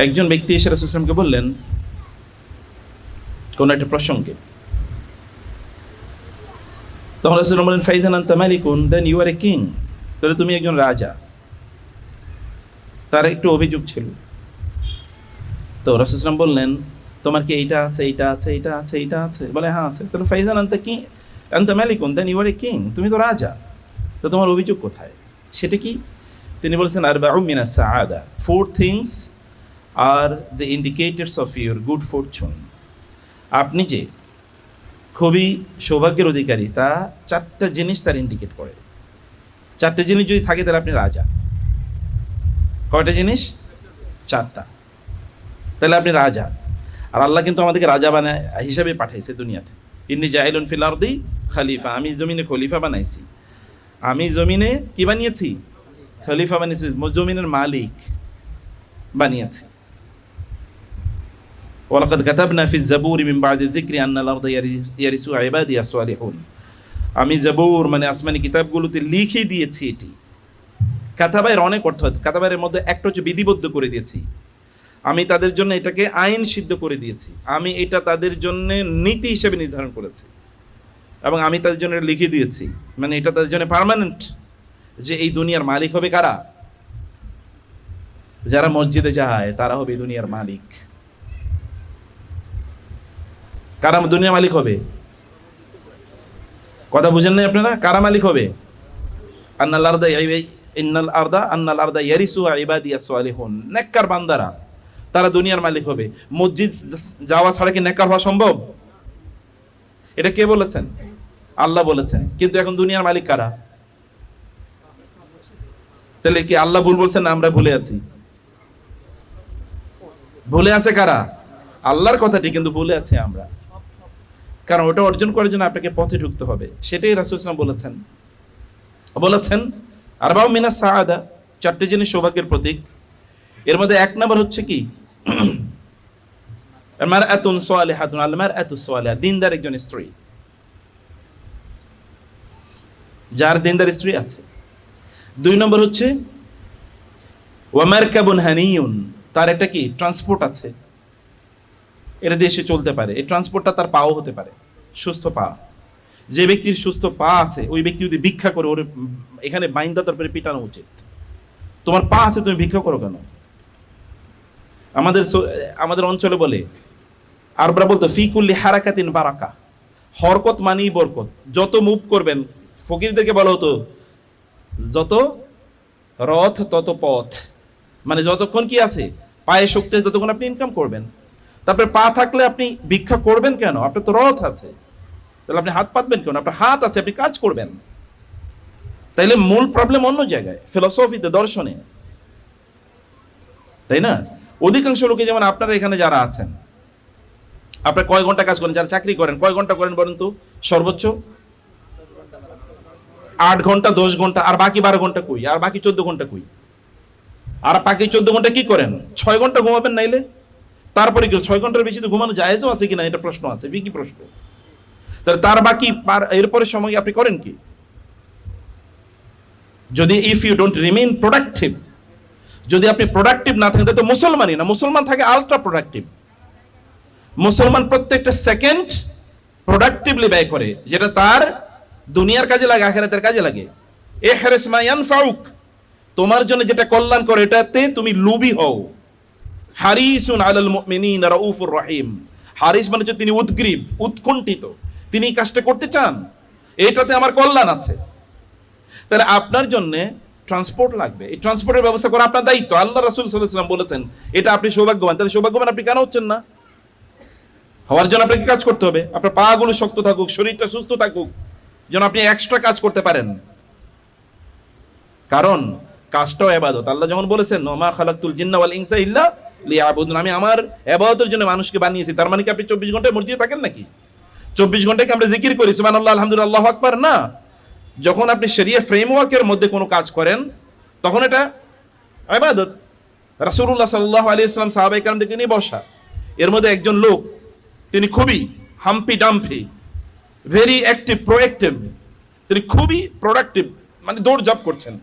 একজন ব্যক্তি এসে রাসূল সাল্লাল্লাহু আলাইহি ওয়াসাল্লামকে বললেন কোন একটা প্রসঙ্গে, তখন রাসূল বললেন ফাইজান আনতা মালিকুন, দেন ইউ আর এ কিং, তাহলে তুমি একজন রাজা। তার একটু অভিযোগ ছিল। তো রাসূল সাল্লাল্লাহু আলাইহি ওয়াসাল্লাম বললেন তোমার কি এইটা আছে, এইটা আছে, এইটা আছে, এইটা আছে? বলে হ্যাঁ আছে। তাহলে ফাইজান আনতা কি আনতা মালিকুন, দেন ইউ আর এ কিং, তুমি তো রাজা, তো তোমার অভিযোগ কোথায়? সেটা কি? তিনি বলেছেন আরবাউ মিনাস Saada, 4 things are the indicators of your good Fortune. আপনি যে খুবই সৌভাগ্যের অধিকারী তা 4টা জিনিস তার ইন্ডিকেট করে। 4টে জিনিস যদি থাকে তাহলে আপনি রাজা। কয়টা জিনিস? 4টা। তাহলে আপনি রাজা। আর আল্লাহ কিন্তু আমাদেরকে রাজা বানায় হিসাবে পাঠাইছে দুনিয়াতে। ইন্নী জাইলুন ফিল আরদি খলিফা, আমি জমিনে খলিফা বানাইছি। আমি জমিনে কি বানিয়েছি? খলিফা বানিয়েছি, জমিনের মালিক বানিয়েছি। ওয়ালাকাদ কাতাবনা ফিজ জাবুরি মিন বাদি যিকরি আন্নাল আরদা ইয়ারিসুহা ইবাদিয়াস সালিহুন। আমি জাবুর মানে আসমানি কিতাবগুলোতে লিখে দিয়েছি এটি। কাতাবায়ের অনেক অর্থ, কাতাবায়ের মধ্যে একটা হচ্ছে বিধিবদ্ধ করে দিয়েছি। আমি তাদের জন্য এটাকে আইন সিদ্ধ করে দিয়েছি। আমি এটা তাদের জন্য নীতি হিসেবে নির্ধারণ করেছি এবং আমি তাদের জন্য লিখে দিয়েছি, মানে এটা তাদের জন্য পার্মানেন্ট, যে এই দুনিয়ার মালিক হবে কারা? যারা মসজিদে যায় তারা হবে দুনিয়ার মালিক। কারা দুনিয়ার মালিক হবে? কথা বুঝেন নাই আপনারা? কারা মালিক হবে? আন্নাল আরদা ইয়ারিসুহা ইবাদিয়াস সালিহুন, নেককার বান্দারা তারা দুনিয়ার মালিক হবে। মসজিদ যাওয়া ছাড়া কি নেককার হওয়া সম্ভব? এটা কে বলেছেন? আল্লাহ বলেছেন। কিন্তু এখন দুনিয়ার মালিক কারা? তাহলে কি আল্লাহ ভুল বলছেন না আমরা ভুলে আছি? ভুলে আছে কারা? আল্লাহর কথাটি কিন্তু ভুলে আছি আমরা, কারণ ওটা অর্জন করার জন্য আপনাকে পথে ঢুকতে হবে। সেটাই রাসূল সাল্লাল্লাহু আলাইহি ওয়াসাল্লাম বলেছেন আরবাউ মিনাস সাআদা, 4টে জিনিস সৌভাগ্যের প্রতীক। এর মধ্যে 1 নম্বর হচ্ছে কি? মারআতুন সালিহাতুন, আল মারআতুস সালিহা, দিনদার একজন স্ত্রী, যার দিনদার স্ত্রী আছে। 2 নম্বর হচ্ছে ওয়া মারকাবুন হানিয়ুন, তার একটা কি ট্রান্সপোর্ট আছে, এটা দিয়ে সে চলতে পারে। এই ট্রান্সপোর্টটা তার পাও হতে পারে, সুস্থ পা। যে ব্যক্তির সুস্থ পা আছে ওই ব্যক্তি যদি ভিক্ষা করে, ওর এখানে বাইন্দা তারপরে পিটানো উচিত। তোমার পা আছে তুমি ভিক্ষা করো কেন? আমাদের অঞ্চলে বলে, আরবরা বলতো ফি কুল্লি হারাকাতিন বারাকা, হরকত মানেই বরকত। যত মুভ করবেন, ফকিরদেরকে বলা হতো যত রথ তত পথ, মানে যতক্ষণ কি আছে পায়ে শক্তি আছে ততক্ষণ আপনি ইনকাম করবেন। তারপরে পা থাকলে আপনি ভিক্ষা করবেন কেন? আপনার তো রথ আছে, তাহলে আপনি হাত পাতবেন কেন? আপনার হাত আছে, আপনি কাজ করবেন। তাইলে মূল প্রবলেম অন্য জায়গায়, ফিলোসফিতে, দর্শনে, তাই না? অধিকাংশ লোকে, যেমন আপনারা এখানে যারা আছেন, আপনারা কয় ঘন্টা কাজ করেন? যারা চাকরি করেন কয় ঘন্টা করেন বলেন তো? সর্বোচ্চ 8 ঘন্টা 10 ঘন্টা, আর বাকি 12 ঘন্টা কই? আর বাকি 14 ঘন্টা কই? আর বাকি 14 ঘন্টা কি করেন? 6 ঘন্টা ঘুমাবেন নাইলে? তারপরে কি 6 ঘন্টার বেশি তো ঘুমানো জায়েজও আছে কিনা, এটা প্রশ্ন আছে, কি প্রশ্ন? তাহলে তার বাকি এরপরে সময় আপনি করেন কি? যদি if you don't remain productive, যদি আপনি প্রোডাক্টিভ না থাকেন তো মুসলমানই না। মুসলমান থাকে আলট্রা প্রোডাক্টিভ। মুসলমান প্রত্যেকটা সেকেন্ড প্রোডাক্টিভলি ব্যয় করে, যেটা তার দুনিয়ার কাজে লাগে, আখিরাতের কাজে লাগে। ইহরিস মা ইয়ানফাউক, তোমার জন্য যেটা কল্যাণ করে এটাতে তুমি লোভী হও। হারিসুন আলাল মুমিনিনা রাউফুর রহিম, হারিস মানে হচ্ছে তিনি উদ্গ্রীব, উৎকণ্ঠিত, তিনি কাজটা করতে চান, এটাতে আমার কল্যাণ আছে। তাহলে আপনার জন্য ট্রান্সপোর্ট লাগবে, এই ট্রান্সপোর্টের ব্যবস্থা করা আপনার দায়িত্ব। আল্লাহ রাসূল সাল্লাল্লাহু আলাইহি ওয়াসাল্লাম বলেছেন এটা আপনি সৌভাগ্যবান। তাহলে সৌভাগ্যবান আপনি কেন হচ্ছেন না? হওয়ার জন্য আপনাকে কাজ করতে হবে। আপনার পা গুলো শক্ত থাকুক, শরীরটা সুস্থ থাকুক, যেন আপনি এক্সট্রা কাজ করতে পারেন। কারণ কাজটাও ইবাদত। আল্লাহ যেমন বলেছেন ওমা খালাকতুল জিন্না ওয়াল ইনসা ইল্লা লিয়াবুদুন, আমি আমার ইবাদতের জন্য মানুষকে বানিয়েছি। তার মানে কি আপনি 24 ঘন্টা মসজিদে থাকেন নাকি? 24 ঘন্টায় কি আমরা জিকির করি সুবহানাল্লাহ আলহামদুলিল্লাহ আল্লাহু আকবার? না। যখন আপনি শরিয়া ফ্রেমওয়ার্কের মধ্যে কোনো কাজ করেন তখন এটা ইবাদত। রাসূলুল্লাহ সাল্লাল্লাহু আলাইহি ওয়াসাল্লাম সাহাবায়ে কেরামদেরকে নিয়ে বসা, এর মধ্যে একজন লোক তিনি খুবই Hampi dumpy, very active, proactive, তিনি খুবই প্রোডাক্টিভ, মানে দৌড়ঝাঁপ করছেন।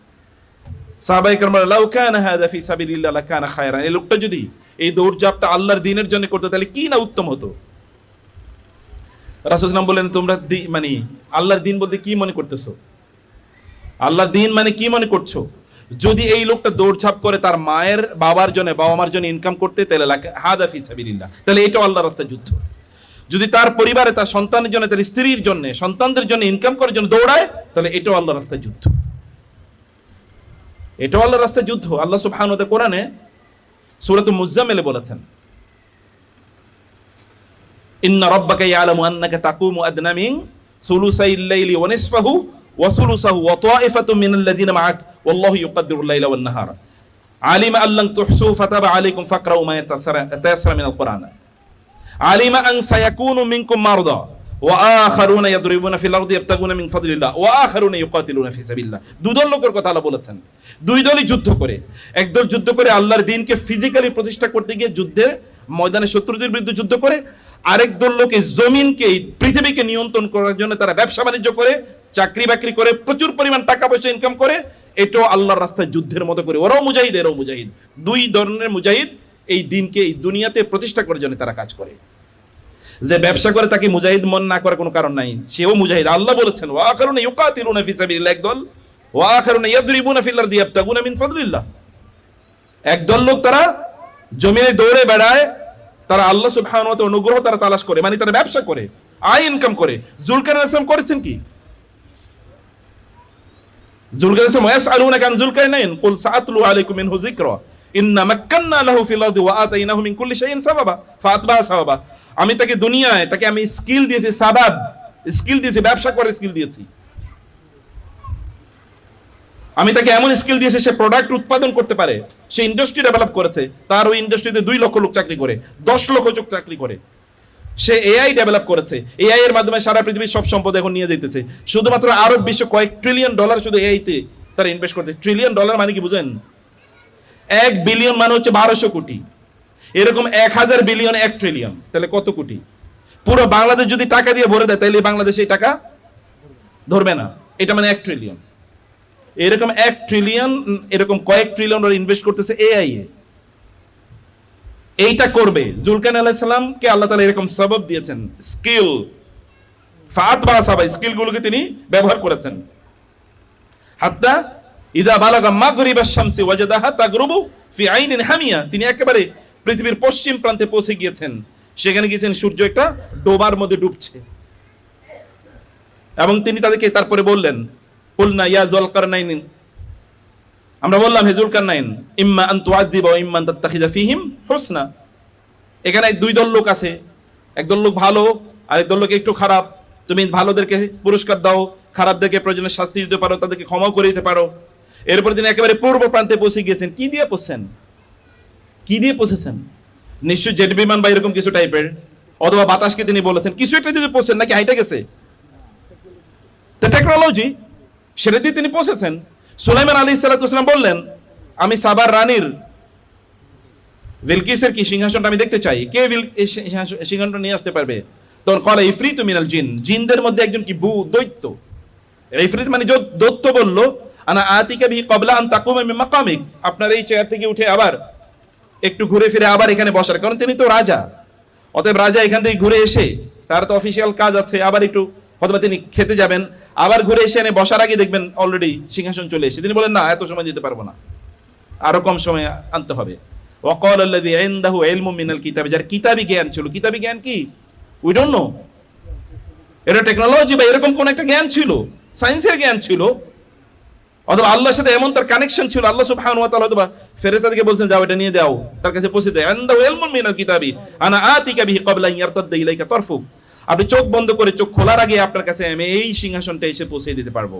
সাহাবায়ে কেরাম বলেন লাউ কানা হাযা ফি সাবিলিল্লাহ লাকানা খায়রান, এই লোকটা যদি এই দৌড়ঝাঁপটা আল্লাহর দ্বীনের জন্য করতে তাহলে কি না উত্তম হতো। রাসূল সাল্লাল্লাহু আলাইহি ওয়াসাল্লাম বললেন তোমরা মানে আল্লাহর দ্বীন বলতে কি মনে করতেছো? আল্লাহর দ্বীন মানে কি মনে করছো? যদি এই লোকটা দৌড়ঝাঁপ করে তার মায়ের বাবার জন্য, বাবা মার জন্য ইনকাম করতে, তাহলে হাযা ফি সাবিলিল্লাহ, তাহলে এটাও আল্লাহর রাস্তায় যুদ্ধ। যদি তার পরিবারে তার সন্তানের জন্য, তার স্ত্রীর জন্য, সন্তানদের জন্য ইনকাম করার জন্য দৌড়ায়, তাহলে এটাও আল্লাহর রাস্তায় যুদ্ধ। এটাও আল্লাহর রাস্তায় যুদ্ধ। আল্লাহ সুবহানাহু ওয়া তাআলা কোরআনে সূরাতুল মুজাম্মিলে বলেছেন ইন্না রাব্বাকা ইয়ালামু আন্নাকা তাকুমু আদনা মিন সুলুসাইল লাইলি ওয়া নিসফাহু ওয়া সুলুসাহু ওয়া তা'iফাতুম মিনাল্লাযিনা মা'আক ওয়াল্লাহু ইউকদ্দিরুল লাইলা ওয়ান নাহারা আলিমা আল্লান তুহসু ফাতাবা আলাইকুম ফাকরাউ মা ইয়াতাসারা মিনাল কুরআন আলিমা আন সায়াকুনু মিনকুম মারদা ওয়া আখারুনা ইয়াদরিবুনা ফিল আরদি ইয়াবতাগুনা মিন ফাদলিল্লাহ ওয়া আখারুনা ইউকাতিলুনা ফি সাবিলিল্লাহ। দুই দল লোকের কথা আল্লাহ বলেছেন, দুই দলই যুদ্ধ করে। একদল যুদ্ধ করে আল্লাহর দ্বীনকে ফিজিক্যালি প্রতিষ্ঠা করতে গিয়ে যুদ্ধের ময়দানে শত্রুদের বিরুদ্ধে যুদ্ধ করে, আরেক দল লোক এই জমিনকে, এই পৃথিবীকে নিয়ন্ত্রণ করার জন্য তারা ব্যবসা বাণিজ্য করে, চাকরি বাকরি করে, প্রচুর পরিমাণ টাকা পয়সা ইনকাম করে। এটাও আল্লাহর রাস্তায় যুদ্ধের মতো করে। ওরাও মুজাহিদ, এরাও মুজাহিদ। দুই ধরনের মুজাহিদ এই দ্বীনকে এই দুনিয়াতে প্রতিষ্ঠা করার জন্য তারা কাজ করে। যে ব্যবসা করে তাকে মুজাহিদ মন না করার কোনো কারণ নাই, সেও মুজাহিদ। আল্লাহ বলেছেন ওয়া আখারুনা ইউকাতিলুনা ফি সাবিলিল্লাহ একদল, ওয়া আখারুনা ইয়াদরিবুনা ফিল আরদি ইয়াবতাগুনা মিন ফাদলিল্লাহ একদল লোক। তারা জমিনে দৌড়ে বেড়ায়, তারা আল্লাহ সুবহানাহু ওয়া তাআলার অনুগ্রহ তারা তালাশ করে, মানে তারা ব্যবসা করে, আয় ইনকাম করে। যুলকারনাইন আলাইহিস সালাম করেছেন কি? যুলকারনাইন আলাইহিস সালাম ইয়াসআলুনাকা আন যুলকারনাইন কুল সাআতলু আলাইকুম মিনহু যিকরা ইন্না মাক্কান্না লাহু ফিল আরদি ওয়া আতাইনাহু মিন কুল্লি শাইইন সাবাবা ফাআতবা সাবাবা। আমি তাকে দুনিয়ায় আমি স্কিল দিয়েছি, সাবাব স্কিল দিয়েছি, ব্যবসা করে স্কিল দিয়েছি। আমি তাকে এমন স্কিল দিয়েছি সে প্রোডাক্ট উৎপাদন করতে পারে, সে ইন্ডাস্ট্রি ডেভেলপ করেছে। তার ওই ইন্ডাস্ট্রিতে 2 লক্ষ লোক চাকরি করে, 10 লক্ষ লোক চাকরি করে। সে এআই ডেভেলপ করেছে, এআই এর মাধ্যমে সারা পৃথিবীর সব সম্পদ এখন নিয়ে যেতেছে। শুধুমাত্র আরব বিশ্ব কয়েক ট্রিলিয়ন ডলার শুধু এআই তে তারা ইনভেস্ট করতে। ট্রিলিয়ন ডলার মানে কি বুঝেন? 1 বিলিয়ন মানে হচ্ছে 1200 কোটি। এরকম 1000 বিলিয়ন 1 ট্রিলিয়ন, তাহলে কত কোটি? পুরো বাংলাদেশ যদি টাকা দিয়ে ভরে দেয় তাহলে বাংলাদেশ এই টাকা ধরবে না। এটা মানে 1 ট্রিলিয়ন। এরকম 1 ট্রিলিয়ন, এরকম কয়েক ট্রিলিয়ন ডলার ইনভেস্ট করতেছে এআই এ। এইটা করবে। যুলকারনাইন আলাইহিস সালামকে আল্লাহ তাআলা এরকম সবব দিয়েছেন, স্কিল, ফাতবা সাবা, স্কিলগুলোকে তিনি ব্যবহার করেছেন। হাত্তা ইযা বালাগা মাগরিবাশ শামসি ওয়াজাদাহা তাগরুবু ফি আইনিন হামিয়া, তিনি একেবারে পৃথিবীর পশ্চিম প্রান্তে পৌঁছে গিয়েছেন। সেখানে গিয়েছেন সূর্য একটা ডোবার মধ্যে ডুবছে, এবং তিনি তাদেরকে তারপরে বললেন কুলনা ইয়া যুলকারনাইন, আমরা বললাম হে যুলকারনাইন ইম্মা আন তুআযিবা ওয়া ইম্মা আন তাত্তাখিযা ফীহিম হুসনা। এখানে 2 দল লোক আছে, একদল লোক ভালো, আরেক দল লোক একটু খারাপ। তুমি ভালোদেরকে পুরস্কার দাও, খারাপদেরকে প্রয়োজনে শাস্তি দিতে পারো, তাদেরকে ক্ষমা করে দিতে পারো। এরপরে তিনি একেবারে পূর্ব প্রান্তে পৌঁছে গিয়েছেন। কি দিয়ে পৌঁছেছেন? কি দিয়ে পৌঁছেছেন? নিশ্চয় জেট বিমান বা এরকম কিছু টাইপের, অথবা বাতাসকে তিনি বলেছেন কিছু একটা দিয়ে পৌঁছেছেন, নাকি হাইটে গেছে? টেকনোলজি, সেটা দিয়ে তিনি পৌঁছেছেন। সুলাইমান আলাইহিস সালাতু ওয়াস সালাম বললেন আমি সাবার রানীর বিলকিসের কি সিংহাসনটা আমি দেখতে চাই, কে সিংহাসনটা নিয়ে আসতে পারবে? তখন ক্বালা ইফরিতু মিনাল জিন, জিনদের মধ্যে একজন কি দৈত্য। ইফরিত মানে দৈত্য বলল আনা আতিকা বিহি ক্বাবলা আন তাকুমা মিন মাকামিক, আপনার এই চেয়ার থেকে উঠে আবার একটু ঘুরে ফিরে আবার এখানে বসার, কারণ তিনি তো রাজা। অতএব রাজা এখান থেকে ঘুরে এসে, তার তো অফিসিয়াল কাজ আছে, আবার একটু অথবা তিনি খেতে যাবেন, আবার ঘুরে এসে এনে বসার আগে দেখবেন অলরেডি সিংহাসন চলে এসে। তিনি বলেন না, এত সময় দিতে পারবো না, আরো কম সময় আনতে হবে। ওয়াকাল আল্লাযী ইনদাহু ইলমুম মিনাল কিতাব, যার কিতাবী জ্ঞান ছিল। কিতাবী জ্ঞান কি? We don't know. এটা টেকনোলজি বা এরকম কোন একটা জ্ঞান ছিল, সায়েন্সের জ্ঞান ছিল, অথবা আল্লাহর সাথে এমন তার কানেকশন ছিল। আল্লাহ সুবহানাহু ওয়া তাআলা অথবা ফেরেশতাদেরকে বলছেন যাও এটা নিয়ে দাও, তার কাছে পৌঁছে দেয়। ইনদাহু ইলমুম মিনাল কিতাবি আনা আতিকা বিহি ক্বাবলা আন ইয়ারতাদ্দা ইলাইকা তারফুক, আপনি চোখ বন্ধ করে, চোখ খোলার আগে আপনার কাছে আমি এই সিংহাসনটা এসে পৌঁছে দিতে পারবো।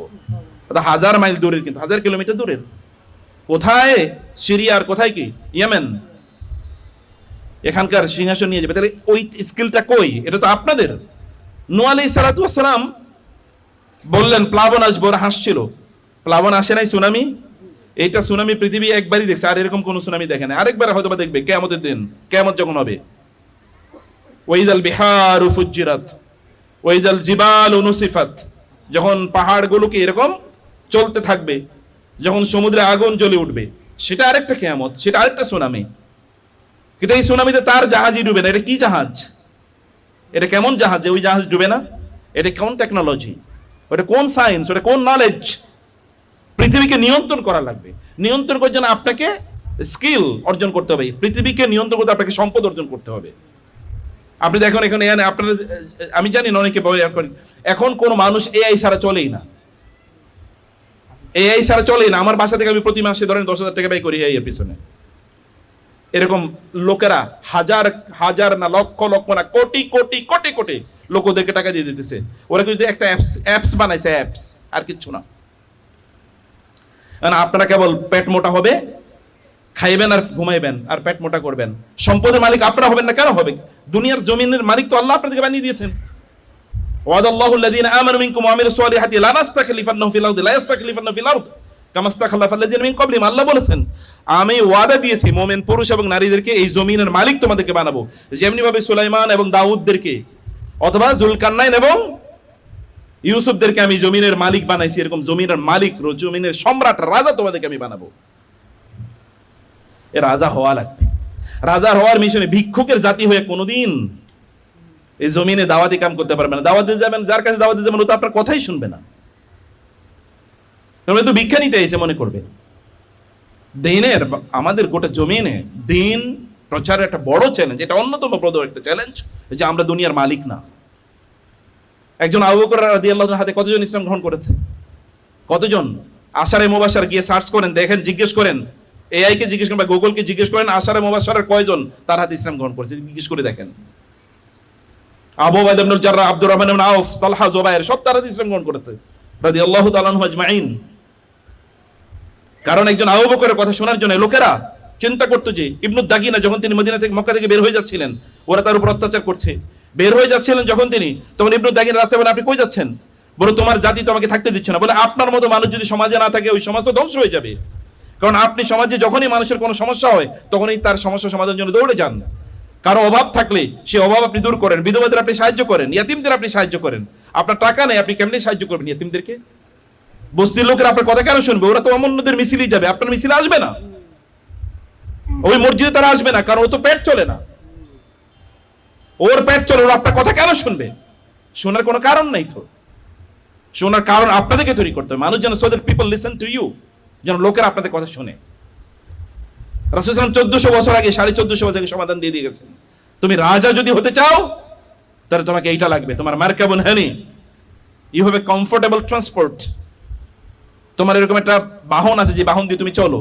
এটা 1000 মাইল দূরের, কিন্তু 1000 কিলোমিটার দূরের। কোথায়? সিরিয়ার কোথায়? কি ইয়েমেন। এখানকার সিংহাসন নিয়ে যাবে, তাহলে ওই স্কিলটা কই? এটা তো আপনাদের। নূহ আলাইহিস সালাতু ওয়াস সালাম বললেন প্লাবন আসবে, ওরা হাসছিল। প্লাবন আসে নাই, সুনামি। এইটা সুনামি পৃথিবী একবারই দেখছে, আর এরকম কোন সুনামি দেখে না। আরেকবার হয়তো বা দেখবে কিয়ামতের দিন, কিয়ামত যখন হবে। ওয়াইজাল বিহারু ফুজ্জিরাত ওয়াইজাল জিবালু নুসিফাত, যখন পাহাড়গুলোকে এরকম চলতে থাকবে, যখন সমুদ্রে আগুন জ্বলে উঠবে, সেটা আরেকটা কিয়ামত, সেটা আরেকটা সুনামি। কিন্তু এই সুনামিতে তার জাহাজই ডুবে না। এটা কি জাহাজ? এটা কেমন জাহাজ যে ওই জাহাজ ডুবে না? এটা কোন টেকনোলজি? ওটা কোন সায়েন্স? ওটা কোন নলেজ? পৃথিবীকে নিয়ন্ত্রণ করা লাগবে। নিয়ন্ত্রণ করার জন্য আপনাকে স্কিল অর্জন করতে হবে। পৃথিবীকে নিয়ন্ত্রণ করতে আপনাকে সম্পদ অর্জন করতে হবে। আপনি দেখুন এখানে আপনারা, আমি জানি না অনেকে ব্যবহার করেন, এখন কোন মানুষ এআই ছাড়া চলেই না। এআই ছাড়া চলেই না। আমার বাসা থেকে আমি প্রতি মাসে ধরেন 10,000 টাকা ব্যয় করি এআই এর পিছনে। এরকম লোকেরা হাজার হাজার না লক্ষ লক্ষ না কোটি কোটি কোটি কোটি লোক ওদেরকে টাকা দিয়ে দিতেছে। ওরা কিন্তু একটা অ্যাপস বানাইছে, অ্যাপস, আর কিচ্ছু না। আপনারা কেবল পেট মোটা হবে, খাইবেন আর ঘুমাইবেন আর পেট মোটা করবেন। সম্পদের মালিক আপনারা হবেন না, কেন হবে? দুনিয়ার জমিনের মালিক তো আল্লাহ আপনাদেরকে বানিয়ে দিয়েছেন। ওয়াদাল্লাহু আল্লাযীনা আমানু মিনকুম ওয়া আমিলুস সলিহাতি লা নাস্তাখলিফান্নাহুম ফিল আরদি লা ইয়াস্তাখলিফান্নাহুম ফিল আরদ কামা ইসতাখলাফাল্লাযীনা মিন ক্বাবলিহিম। আল্লাহ বলেছেন, আমি ওয়াদা দিয়েছি মুমিন পুরুষ এবং নারীদেরকে এই জমিনের মালিক তোমাদেরকে বানাবো, যেমনি ভাবে সুলাইমান এবং দাউদদেরকে অথবা যুলকারনাইন এবং ইউসুফদেরকে আমি জমিনের মালিক বানাইছি, এরকম জমিনের মালিক, জমিনের সম্রাট, রাজা তোমাদেরকে আমি বানাবো। এ রাজা হওয়া লাগবে। রাজা হওয়ার মিশনে ভিক্ষুকের জাতি হয়ে কোনোদিন এই জমিনে দাওয়াতি কাম করতে পারবে না। দাওয়াত দিতে যাবেন, যার কাছে দাওয়াত দিতে যাবেন ও তো আপনার কথাই শুনবে না, কারণ তো ভিক্ষা নিতে এসে মনে করবে। দিনের আমাদের গোটা জমিনে দিন প্রচারের একটা বড় চ্যালেঞ্জ, এটা অন্যতম বড় একটা চ্যালেঞ্জ যে আমরা দুনিয়ার মালিক না। একজন আবু বকর রাদিয়াল্লাহু আনহু হাতে কতজন ইসলাম গ্রহণ করেছে? কতজন? আশারে মুবাশশার গিয়ে সার্চ করেন, দেখেন, জিজ্ঞেস করেন, এআই কে জিজ্ঞেস করেন বা গুগলকে জিজ্ঞেস করেন, আশারে মুবাশশারের কয়জন তার হাতে ইসলাম গ্রহণ করেছে, জিজ্ঞেস করে দেখেন। আবু উবাইদা ইবনুল জাররাহ, আব্দুর রহমান ইবনে আউফ, তালহা, জুবায়ের, সব তার হাতে ইসলাম গ্রহণ করেছে রাদিয়াল্লাহু তাআলা আনহুম আজমাইন। কারণ একজন আবু বকরের কথা শোনার জন্য লোকেরা চিন্তা করতো যে ইবনু দাগিনা যখন তিনি মদিনা থেকে মক্কা থেকে বের হয়ে যাচ্ছিলেন, ওরা তার উপর অত্যাচার করছে। বের হয়ে যাচ্ছিলেন যখন তিনি, তখন ইবনু দাগিনা রাস্তায় বলে, আপনি কই যাচ্ছেন? বলে, তোমার জাতি তো আমাকে থাকতে দিচ্ছে না। বলে, আপনার মতো মানুষ যদি সমাজে না থাকে ওই সমাজ তো ধ্বংস হয়ে যাবে। কারণ আপনি সমাজে যখনই মানুষের কোনো সমস্যা হয় তখনই তার সমস্যা সমাধানের জন্য দৌড়ে যান। কারো অভাব থাকলে সেই অভাব আপনি দূর করেন, বিধবাদের আপনি সাহায্য করেন, ইয়াতিমদের আপনি সাহায্য করেন। আপনার টাকা নেই, আপনি কেমনে সাহায্য করবেন ইয়াতিমদেরকে? বস্তির লোকেরা আপনার কথা কেন শুনবে? ওরা তো অন্যদের মিছিলেই যাবে, আপনার মিছিলে আসবে না। ওই মসজিদে তারা আসবে না, কারণ ও তো পেট চলে না, ওর পেট চলে, ওরা আপনার কথা কেন শুনবে? শোনার কোনো কারণ নাই তো। শোনার কারণ আপনাদেরকে তৈরি করতে হবে। মানুষ যেন, so that people listen to you, যেন লোকেরা আপনাদের কথা শুনে। রাসূল সাল্লাল্লাহু আলাইহি ওয়াসাল্লাম 1400 বছর আগে, 1450 বছর আগে সমাধান দিয়ে দিয়ে গেছেন। তুমি রাজা যদি হতে চাও তাহলে তোমাকে এইটা লাগবে, তোমার মারকাবুন honey, you have a comfortable transport. তোমার এরকম একটা বাহন আছে যে বাহন দিয়ে তুমি চলো।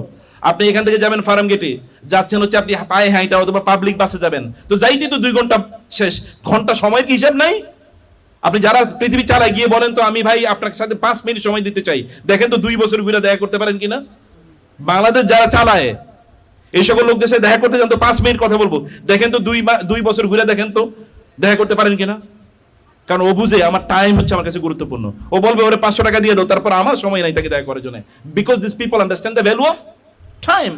আপনি এখান থেকে যাবেন ফার্ম গেটে, যাচ্ছেন হচ্ছে আপনি পায়ে হাঁটা অথবা পাবলিক বাসে যাবেন, তো যাইতে তো 2 ঘন্টা শেষ। ঘন্টা সময়ের কি হিসাব নাই? আপনি যারা পৃথিবী চালায় গিয়ে বলেন তো, আমি ভাই আপনার সাথে 5 মিনিট সময় দিতে চাই, দেখেন তো 2 বছর ঘুরে দেখা করতে পারেন কিনা। বাংলাদেশ যারা চালায় এই সকল লোকদের সাথে দেখা করতে যান তো 5 মিনিট কথা বলবো, দেখেন তো 2 বছর ঘুরে দেখেন তো দেখা করতে পারেন কিনা। কারণ ও বুঝে আমার টাইম হচ্ছে আমার কাছে গুরুত্বপূর্ণ। ও বলবে ওরে 500 টাকা দিয়ে দাও, তারপর আমার সময় নাই তাকে দেখা করার জন্য। Because this people understand the value of time.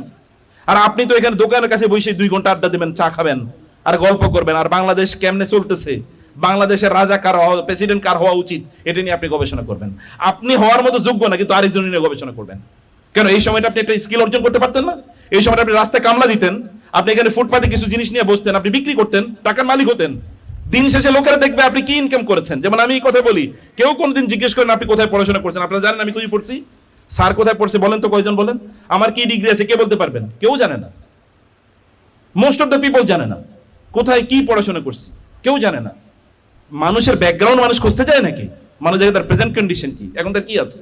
আর আপনি তো এখানে দোকানের কাছে বসে 2 ঘন্টা আড্ডা দিবেন, চা খাবেন আর গল্প করবেন, আর বাংলাদেশ কেমনে চলতেছে, বাংলাদেশের রাজা কার হওয়া, প্রেসিডেন্ট কার হওয়া উচিত, এটা নিয়ে আপনি গবেষণা করবেন। আপনি হওয়ার মতো যোগ্য না, কিন্তু আরেকজন নিয়ে গবেষণা করবেন। কেন? এই সময়টা আপনি একটা স্কিল অর্জন করতে পারতেন না? এই সময়টা আপনি রাস্তায় কামলা দিতেন, আপনি এখানে ফুটপাতে কিছু জিনিস নিয়ে বসতেন, আপনি বিক্রি করতেন, টাকার মালিক হতেন। দিন শেষে লোকেরা দেখবে আপনি কি ইনকাম করেছেন। যেমন আমি এই কথা বলি, কেউ কোনদিন জিজ্ঞেস করেন আপনি কোথায় পড়াশোনা করছেন? আপনারা জানেন আমি কই পড়ছি? স্যার কোথায় পড়ছে বলেন তো, কয়জন বলেন? আমার কি ডিগ্রি আছে কে বলতে পারবেন? কেউ জানে না। মোস্ট অফ দ্য পিপল জানে না কোথায় কি পড়াশোনা করছি, কেউ জানে না। মানুষের ব্যাকগ্রাউন্ড মানুষ খুঁজতে চায় নাকি? মানুষ দেখে তার প্রেজেন্ট কন্ডিশন কি, এখন তার কি আছে।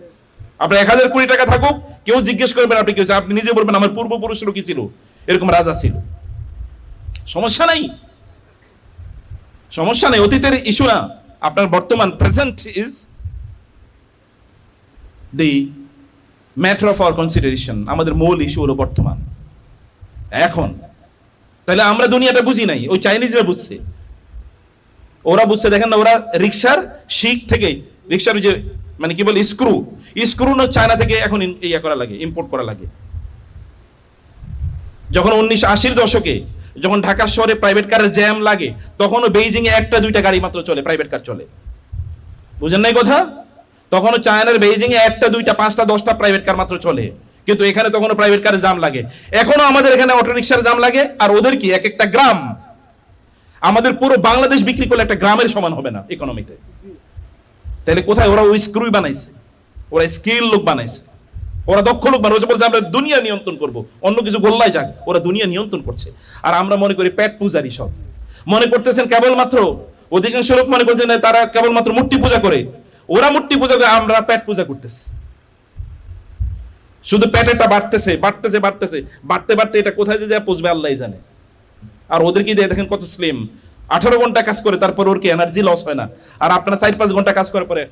আপনার 1000 কোটি টাকা থাকুক, কেউ জিজ্ঞেস করবেন আপনি কি হয়েছে, আপনি নিজে বলবেন আমার পূর্বপুরুষেরও কি ছিল, এরকম রাজা ছিল। সমস্যা নাই, সমস্যা নেই, অতীতের ইস্যু না। আপনার বর্তমান, present is the matter of our consideration. আমাদের মূল ইস্যু হলো বর্তমান, এখন। তাহলে আমরা দুনিয়াটা বুঝি নাই, ওই চাইনিজরা বুঝছে। ওরা বুঝছে, দেখেন না, ওরা রিক্সার শিক থেকে, রিক্সার যে মানে কি বলে স্ক্রু না চায়না থেকে এখন ইয়া করা লাগে, ইম্পোর্ট করা লাগে। যখন 1980-র দশকে যখন ঢাকা শহরে প্রাইভেট কারের জ্যাম লাগে, তখনও বেইজিং এ 1টা 2টা গাড়ি মাত্র চলে, প্রাইভেট কার চলে। বুঝেন নাই কথা? তখনও চায়নার বেইজিং এ 1টা 2টা 5টা 10টা প্রাইভেট কার মাত্র চলে। কিন্তু এখানে তখনও প্রাইভেট কারে জাম লাগে, এখনো আমাদের এখানে অটো রিক্সার জাম লাগে। আর ওদের কি এক একটা গ্রাম আমাদের পুরো বাংলাদেশ বিক্রি করলে একটা গ্রামের সমান হবে না ইকোনমিতে। তাহলে কোথায় ওরা ওই স্ক্রুই বানাইছে, ওরা স্কিল লোক বানাইছে, ওরা দক্ষ লোক বানাইছে, বলছে আমরা দুনিয়া নিয়ন্ত্রণ করব, অন্য কিছু গোল্লায় যাক, ওরা দুনিয়া নিয়ন্ত্রণ করছে। আর আমরা মনে করি পেট পূজারি, সব মনে করতেছেন কেবলমাত্র, অধিকাংশ লোক মনে করছেন তারা কেবলমাত্র মূর্তি পূজা করে, ওরা মূর্তি পূজা করে, আমরা পেট পূজা করতেছি। শুধু পেটেরটা বাড়তেছে বাড়তেছে বাড়তেছে, বাড়তে বাড়তে এটা কোথায় যে যায় পৌঁছবে আল্লাহই জানে। আর ওদের কি দেখেন কত স্লিম, 18 ঘন্টা কাজ করে তারপর ওর কি এনার্জি লস হয় না। আর আপনারা 4-5 ঘন্টা কাজ করার পরে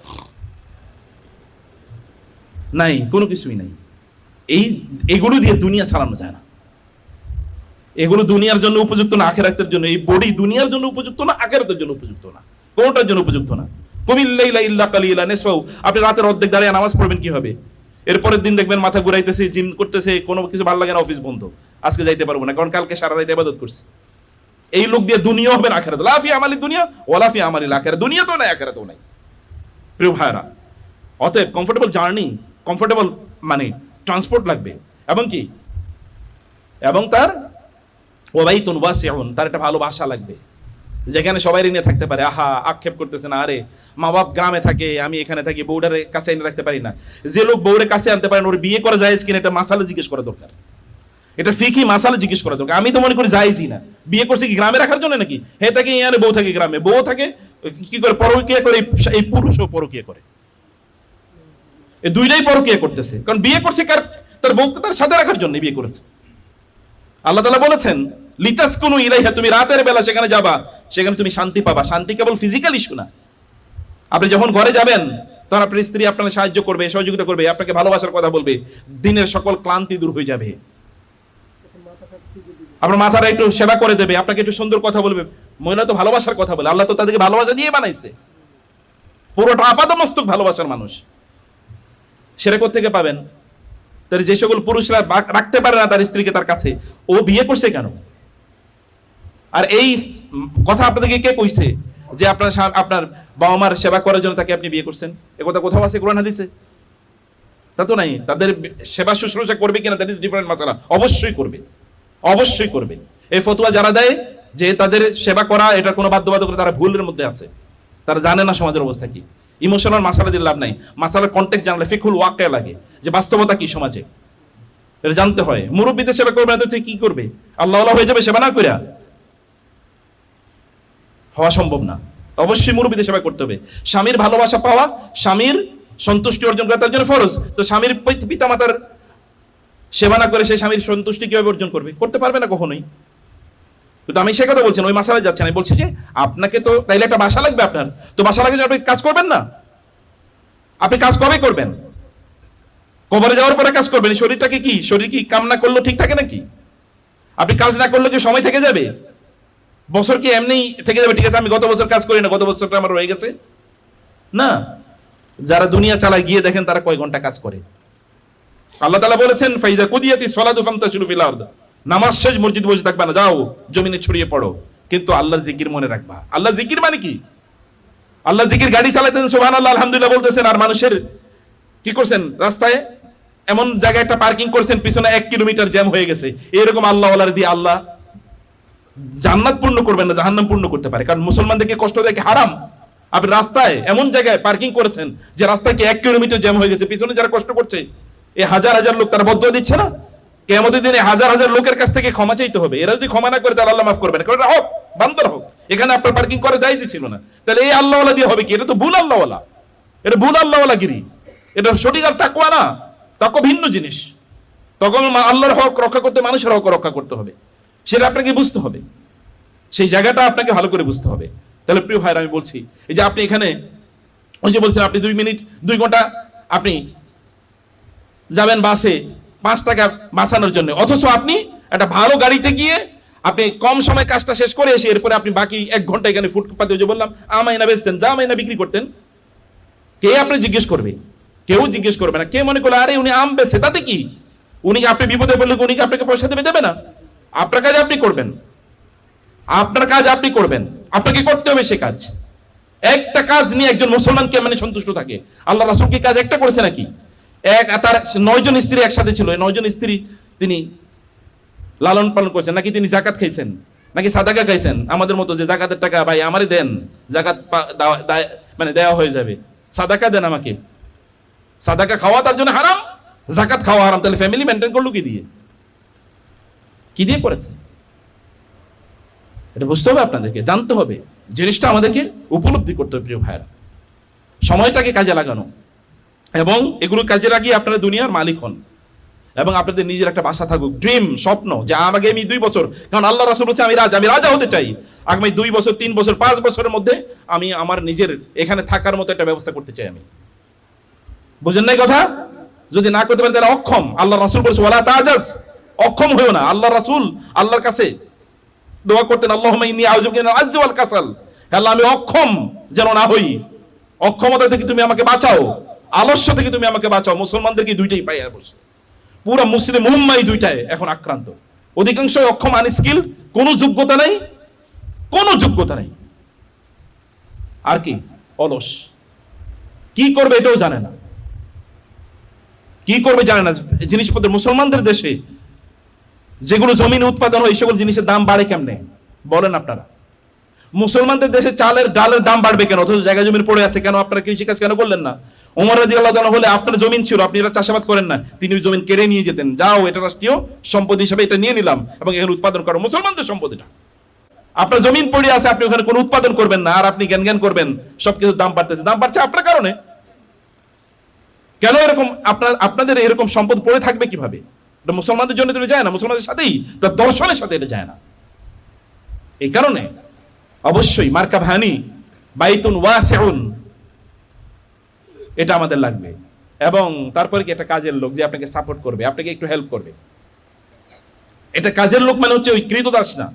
নাই, কোনো কিছুই নাই। এগুলো দিয়ে দুনিয়া চালানো যায় না, এগুলো দুনিয়ার জন্য উপযুক্ত না, আখিরাতের জন্য। এই বডি দুনিয়ার জন্য উপযুক্ত না, আখিরাতের জন্য উপযুক্ত না, কোনটার জন্য উপযুক্ত না। কুমিল লাইলা ইল্লা কালিলা নিসফাহু, আপনি রাতের অর্ধেক দাঁড়িয়ে নামাজ পড়বেন কি হবে? এরপরের দিন দেখবেন মাথা ঘুরাইতেছে, জিম করতেছে, কোনো কিছু ভালো লাগে না, অফিস বন্ধ, আজকে যাইতে পারবো না কারণ কালকে সারা রাত ইবাদত করছি। এই লোক দিয়ে দুনিয়া হবে না আখিরাত, লা ফি আমালি দুনিয়া ওয়ালা ফি আমালিল আখিরাত, দুনিয়া তো নাই আখিরাতও নাই। প্রিয় ভাইরা, অতএব কমফোর্টেবল জার্নি, কমফোর্টেবল মানে ট্রান্সপোর্ট লাগবে, এবং কি, এবং তার ওয়াবাইতুন ওয়াসিউন, তার একটা ভালো বাসা লাগবে যেখানে সবাই নিয়ে থাকতে পারে। আহা, আক্ষেপ করতেছে না, আরে মা বাপ গ্রামে থাকে, আমি এখানে থাকি, বউডারে কাছে এনে রাখতে পারি না। যে লোক বউরে কাছে আনতে পারেন, ওর বিয়ে করা যায় কিনা এটা মাসালা জিজ্ঞেস করা দরকার, এটা ফিকি মাসালা জিজ্ঞেস করা দরকার। আমি তো মনে করি যাইজই না, বিয়ে করছে কি গ্রামে রাখার জন্য নাকি? হে থাকে ইয়ারে, বউ থাকে গ্রামে, বউ থাকে কি করে পরকীয়া করে, এই পুরুষও পরকীয়া করে, এই দুইটাই পরকীয়া করতেছে। কারণ বিয়ে করছে কার, তার বউকে তার সাথে রাখার জন্য বিয়ে করেছে। আল্লাহ তাআলা বলেছেন লিতাসকুনু ইলাইহা, তুমি রাতের বেলা সেখানে যাবা, সেখানে তুমি শান্তি পাবা। শান্তি কেবল ফিজিক্যাল ইস্যু না, আপনি যখন ঘরে যাবেন তখন আপনার স্ত্রী আপনাকে সাহায্য করবে, সহযোগিতা করবে, আপনাকে ভালোবাসার কথা বলবে, দিনের সকল ক্লান্তি দূর হয়ে যাবে, আপনার মাথাটা একটু সেবা করে দেবে, আপনাকে একটু সুন্দর কথা বলবে। মহিলা তো ভালোবাসার কথা বলে, আল্লাহ তো তাদেরকে ভালোবাসা দিয়ে বানাইছে, পুরোটা আপাদমস্তক ভালোবাসার মানুষ। সেটা কোত্থেকে পাবেন? তার যে সকল পুরুষরা রাখতে পারে না তার স্ত্রীকে তার কাছে, ও বিয়ে করছে কেন? আর এই কথা আপনাদেরকে কে কইছে যে আপনার বাবা মার সেবা করার জন্য তাকে আপনি বিয়ে করছেন? এ কথা কোথাও আছে কোরআন হাদিসে? তা তো নাই। তাদের সেবা শুশ্রূষা করবে কিনা দ্যাট ইজ ডিফারেন্ট মাসালা, অবশ্যই করবে, অবশ্যই করবে। এই ফতোয়া যারা দেয় যে তাদের সেবা করা এটা কোনো বাধ্যবাধকতা, তারা ভুলের মধ্যে আছে, তারা জানে না সমাজের অবস্থা কি। ইমোশনাল মাসালা দিয়ে লাভ নাই, মাসালার কনটেক্সট জানলে ফিকহুল ওয়াকিয়া লাগে, যে বাস্তবতা কি সমাজে, এটা জানতে হয়। মুরব্বীদের সেবা করবে না তো কি করবে? আল্লাহ হয়ে যাবে সেবা না কইরা? হওয়া সম্ভব না। অবশ্যই মুরব্বীদের সেবা করতে হবে। স্বামীর ভালোবাসা পাওয়া, স্বামীর সন্তুষ্টি অর্জন করা তার জন্য ফরজ। তো স্বামীর পিতামাতার সেবা না করে সেই স্বামীর সন্তুষ্টি কিভাবে অর্জন করবে? করতে পারবে না কখনোই। কিন্তু আমি সে কথা বলছি না, ওই মাসালায় যাচ্ছে না। আমি বলছি যে আপনাকে তো তাইলে একটা বাসা লাগবে, আপনার তো বাসা লাগে, আপনি কাজ করবেন না? আপনি কাজ কবে করবেন? কবরে যাওয়ার পরে কাজ করবেন? শরীরটাকে কি, শরীর কি কাম না করলেও ঠিক থাকে নাকি? আপনি কাজ না করলে কি সময় থেকে যাবে? বছর কি এমনি থেকে যাবে? ঠিক আছে, আমি গত বছর কাজ করি না, গত বছরটা আমার রয়ে গেছে না। যারা দুনিয়া চালায় গিয়ে দেখেন তারা কয় ঘন্টা কাজ করে। আল্লাহ তাআলা বলেছেন ফাইজা কুদিয়াতিস সালাতু ফামতাশিরু ফিল আরদ, নামাজ শেষ মসজিদ বসে থাকবা না, যাও জমিনে ছড়িয়ে পড়ো, কিন্তু আল্লাহর জিকির মনে রাখবা। আল্লাহ জিকির মানে কি? আল্লাহ জিকির গাড়ি চালাতেন সুবহানাল্লাহ আলহামদুলিল্লাহ বলতেছেন, আর মানুষের কি করছেন, রাস্তায় এমন জায়গায় একটা পার্কিং করছেন, পিছনে 1 কিলোমিটার জ্যাম হয়ে গেছে। এরকম আল্লাহ ওয়ালার দিয়ে আল্লাহ জান্নাত পূর্ণ করবেন না, জাহান্নাম পূর্ণ করতে পারে। কারণ মুসলমানদেরকে কষ্ট দেয় কি হারাম? আপনি রাস্তায় এমন জায়গায় পার্কিং করেছেন যে রাস্তায় কি 1 কিলোমিটার জ্যাম হয়ে গেছে, পিছনে যারা কষ্ট করছে এই হাজার হাজার লোক, তারা বদদুয়া দিচ্ছে না? কিয়ামতের দিনে হাজার হাজার লোকের কাছ থেকে ক্ষমা চাইতে হবে। এরা যদি ক্ষমা না করে তাহলে আল্লাহ মাফ করবে না। কারণ হোক বান্দর হোক, এখানে আপনার পার্কিং করা যাইজ ছিল না, তাহলে এই আল্লাহ ওয়ালা দিয়ে হবে কি? এটা তো ভুল আল্লাহ ওয়ালা, এটা ভুল আল্লাহ ওয়ালা গিরি, এটা সঠিক আর তাকওয়া না। তাকওয়া ভিন্ন জিনিস। তখন আল্লাহর হক রক্ষা করতে মানুষের হক রক্ষা করতে হবে, সেটা আপনাকে বুঝতে হবে, সেই জায়গাটা আপনাকে ভালো করে বুঝতে হবে। তাহলে প্রিয় ভাইরা, আমি বলছি এই যে আপনি এখানে ওই যে বলছেন আপনি 2 মিনিট 2 ঘন্টা আপনি যাবেন বাসে 5 টাকা বাঁচানোর জন্য, অথচ আপনি একটা ভালো গাড়িতে গিয়ে আপনি কম সময় কাজটা শেষ করে এসে এরপরে আপনি বাকি 1 ঘন্টা এখানে ফুটপাতে যে বললাম আমাইনা বেচতেন, যা আমাইনা বিক্রি করতেন, কে আপনি জিজ্ঞেস করবে? কেউ জিজ্ঞেস করবে না। কে মনে করলো আরে উনি আম বেচে, তাতে কি? উনি আপনি বিপদে পড়লে উনি কি আপনাকে পয়সা দেবে না? আপনার কাজ আপনি করবেন, আপনার কাজ আপনি করবেন, আপনাকে করতে হবে সে কাজ। একটা কাজ নিয়ে একজন মুসলমান কেমনে সন্তুষ্ট থাকে? আল্লাহ রাসূল কি কাজ একটা করেছে নাকি? তার 9 জন স্ত্রী একসাথে ছিল, 9 জন স্ত্রী তিনি লালন পালন করছেন, নাকি তিনি জাকাত খাইছেন, নাকি সাদাকা খাইছেন? আমাদের মতো যে জাকাতের টাকা ভাই আমারই দেন, জাকাত মানে দেওয়া হয়ে যাবে, সাদাকা দেন আমাকে। সাদাকা খাওয়া তার জন্য হারাম, জাকাত খাওয়া হারাম। তাহলে ফ্যামিলি মেনটেন করলো কি দিয়ে? কি দিয়ে করেছে? এটা বুঝতে হবে, আপনাদেরকে জানতে হবে, জিনিসটা আমাদেরকে উপলব্ধি করতে হবে প্রিয় ভাইরা। সময়টাকে কাজে লাগানো, এবং এগুলো কাজে লাগিয়ে আপনারা দুনিয়ার মালিক হন, এবং আপনাদের নিজের একটা বাসা থাকুক, ড্রিম, স্বপ্ন, যে আমাকে আমি 2 বছর, কারণ আল্লাহ রাসূল বলছে আমি রাজা হতে চাই, আগামী 2 বছর, 3 বছর, 5 বছরের মধ্যে আমি আমার নিজের এখানে থাকার মতো একটা ব্যবস্থা করতে চাই আমি। বুঝেন নাই কথা? যদি না করতে পারে তারা অক্ষম। আল্লাহ রাসূল বলেছে ওয়ালা তাজাজ, অক্ষম হইও না। আল্লাহ রাসূল আল্লাহর কাছে দোয়া করতেন, আল্লাহুম্মা ইন্নী আউযু বিকা মিনাল আজজি ওয়াল কাসাল, আল্লাহ আমি অক্ষম যেন না হই, অক্ষমতা থেকে তুমি আমাকে বাঁচাও, আলস্য থেকে তুমি আমাকে বাঁচাও। মুসলমানদেরকে দুইটাই পাইয়া বসে, পুরো মুসলিম উম্মাহই দুইটায় এখন আক্রান্ত। অধিকাংশ অক্ষম, আনস্কিল, কোনো যোগ্যতা নাই, কোনো যোগ্যতা নাই, আর কি অলস, কি করবে এটাও জানে না, কি করবে জানে না। জিনিসপত্র মুসলমানদের দেশে যেগুলো জমিনে উৎপাদন হয় সেগুলো জিনিসের দাম বাড়ে কেমনে বলেন আপনারা? মুসলমানদের দেশে চালের ডালের দাম বাড়বে কেন, অথচ জায়গা জমি পড়ে আছে কেন? আপনারা কৃষিকাজ কেন করলেন না? ওমর রাদিয়াল্লাহু তাআলা হলে আপনার জমিন ছিল, আপনি এটা চাষাবাদ করেন না, তিনি ওই জমিন কেড়ে নিয়ে যেতেন, যাও এটা রাষ্ট্রীয় সম্পদ হিসেবে এটা নিয়ে নিলাম এবং এখানে উৎপাদন করো, মুসলমানদের সম্পদ এটা। আপনার জমিন পড়ে আছে, আপনি ওখানে কোনো উৎপাদন করবেন না, আর আপনি জ্ঞান করবেন সবকিছু দাম বাড়তেছে। দাম বাড়ছে আপনার কারণে। কেন এরকম? আপনাদের এরকম সম্পদ পড়ে থাকবে কিভাবে? এটা মুসলমানদের জন্য এটা যায় না, মুসলমানদের সাথেই, তার দর্শনের সাথে এটা যায় না। এই কারণে অবশ্যই মারকাবহানি, বাইতুন ওয়াসিউন, এটা আমাদের লাগবে। এবং তারপরে কি একটা কাজের লোক যে আপনাকে সাপোর্ট করবে, আপনাকে একটু হেল্প করবে। এটা কাজের লোক মানে হচ্ছে ওই কৃতদাস না,